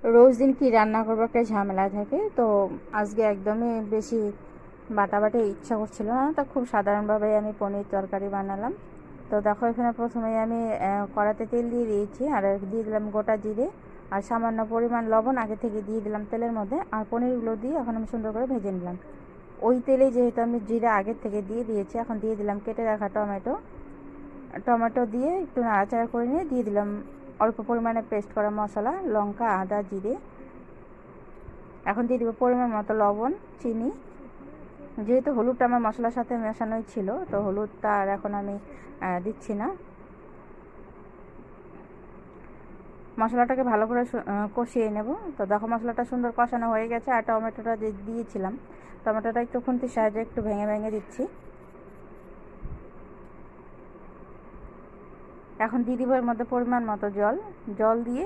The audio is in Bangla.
রোজ দিন কি রান্না করবো একটা ঝামেলা থাকে, তো আজকে একদমই বেশি বাটাবাটি ইচ্ছা করছিল না, তো খুব সাধারণভাবে আমি পনির তরকারি বানালাম। তো দেখো এখানে প্রথমেই আমি কড়াতে তেল দিয়ে দিয়েছি, আর দিয়ে দিলাম গোটা জিরে আর সামান্য পরিমাণ লবণ আগে থেকে দিয়ে দিলাম তেলের মধ্যে, আর পনিরগুলো দিয়ে এখন আমি সুন্দর করে ভেজে নিলাম। ওই তেলে যেহেতু আমি জিরা আগের থেকে দিয়ে দিয়েছি, এখন দিয়ে দিলাম কেটে রাখা টমেটো। টমেটো দিয়ে একটু নাড়াচাড়া করে নিয়ে দিয়ে দিলাম অল্প পরিমাণে পেস্ট করা মশলা, লঙ্কা, আদা, জিরে। এখন দিয়ে দিব পরিমাণ মতো লবণ, চিনি। যেহেতু হলুদটা আমার মশলার সাথে মেশানোই ছিল, তো হলুদটা আর এখন আমি দিচ্ছি না। মশলাটাকে ভালো করে কষিয়ে নেব। তো দেখো মশলাটা সুন্দর কষানো হয়ে গেছে, আর টমেটোটা যে দিয়েছিলাম, টমেটোটা একটু খুন্তির সাহায্যে একটু ভেঙে ভেঙে দিচ্ছি। এখন দিয়ে দিব এর মধ্যে পরিমাণ মতো জল। জল দিয়ে